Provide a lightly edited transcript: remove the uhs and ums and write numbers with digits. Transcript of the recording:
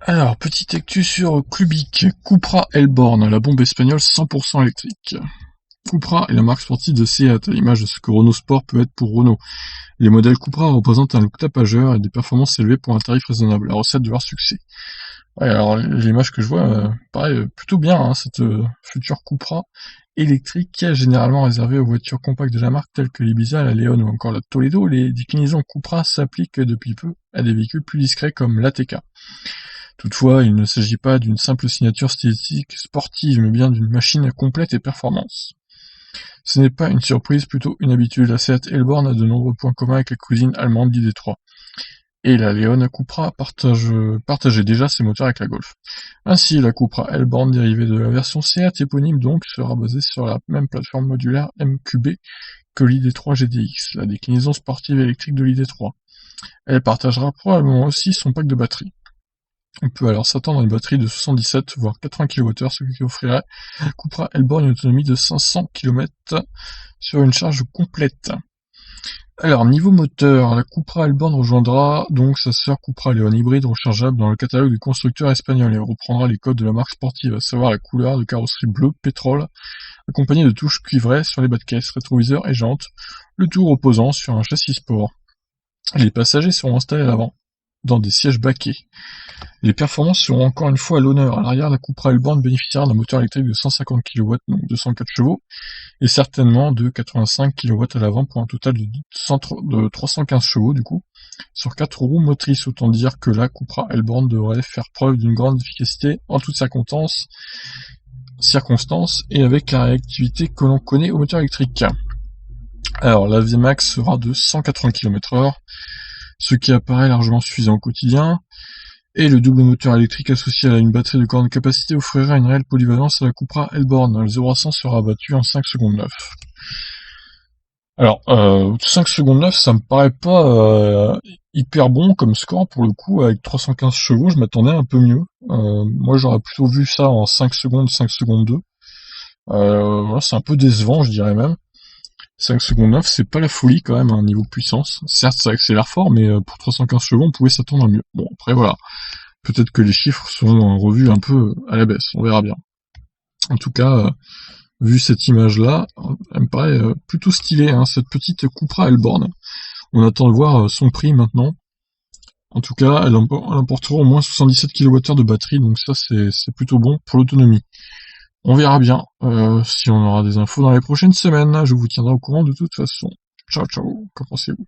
Alors, petite actu sur Clubic. Cupra Elborn, la bombe espagnole 100% électrique. Cupra est la marque sportive de Seat, à l'image de ce que Renault Sport peut être pour Renault. Les modèles Cupra représentent un look tapageur et des performances élevées pour un tarif raisonnable, la recette de leur succès. Ouais, alors l'image que je vois paraît plutôt bien, hein, cette future Cupra électrique qui est généralement réservée aux voitures compactes de la marque telles que l'Ibiza, la Leon ou encore la Toledo. Les déclinaisons Cupra s'appliquent depuis peu à des véhicules plus discrets comme l'ATK. Toutefois, il ne s'agit pas d'une simple signature stylistique sportive, mais bien d'une machine complète et performance. Ce n'est pas une surprise, plutôt une habitude. La Seat Elborn a de nombreux points communs avec la cousine allemande d'ID3. Et la Leon Cupra partageait déjà ses moteurs avec la Golf. Ainsi, la Cupra Elborn, dérivée de la version Seat éponyme donc, sera basée sur la même plateforme modulaire MQB que l'ID3 GDX, la déclinaison sportive électrique de l'ID3. Elle partagera probablement aussi son pack de batterie. On peut alors s'attendre à une batterie de 77 voire 80 kWh, ce qui offrirait à Cupra Elborn une autonomie de 500 km sur une charge complète. Alors, niveau moteur, la Cupra Elborn rejoindra donc sa sœur Cupra Leon hybride rechargeable dans le catalogue du constructeur espagnol et reprendra les codes de la marque sportive, à savoir la couleur de carrosserie bleu pétrole, accompagnée de touches cuivrées sur les bas de caisse, rétroviseurs et jantes, le tout reposant sur un châssis sport. Les passagers seront installés à l'avant, dans des sièges baquets. Les performances seront encore une fois à l'honneur. À l'arrière, la Cupra Elborn bénéficiera d'un moteur électrique de 150 kW, donc 204 chevaux, et certainement de 85 kW à l'avant pour un total de 315 chevaux du coup, sur 4 roues motrices. Autant dire que la Cupra Elborn devrait faire preuve d'une grande efficacité en toutes circonstances et avec la réactivité que l'on connaît au moteur électrique. Alors la Vmax sera de 180 km/h, ce qui apparaît largement suffisant au quotidien. Et le double moteur électrique associé à une batterie de grande capacité offrira une réelle polyvalence à la Cupra Elborn. Le 0 à 100 sera battu en 5 secondes 9. Alors, 5 secondes 9, ça me paraît pas hyper bon comme score pour le coup. Avec 315 chevaux, je m'attendais un peu mieux. Moi, j'aurais plutôt vu ça en 5 secondes 2. Voilà, c'est un peu décevant, je dirais même. 5 secondes 9, c'est pas la folie quand même, à un niveau puissance. Certes, ça accélère fort, mais pour 315 chevaux, on pouvait s'attendre à mieux. Bon, après, voilà. Peut-être que les chiffres seront revus un peu à la baisse, on verra bien. En tout cas, vu cette image-là, elle me paraît plutôt stylée, hein, cette petite Cupra Elborn. On attend de voir son prix maintenant. En tout cas, elle emportera au moins 77 kWh de batterie, donc ça c'est plutôt bon pour l'autonomie. On verra bien si on aura des infos dans les prochaines semaines. Je vous tiendrai au courant de toute façon. Ciao ciao, qu'en pensez-vous ?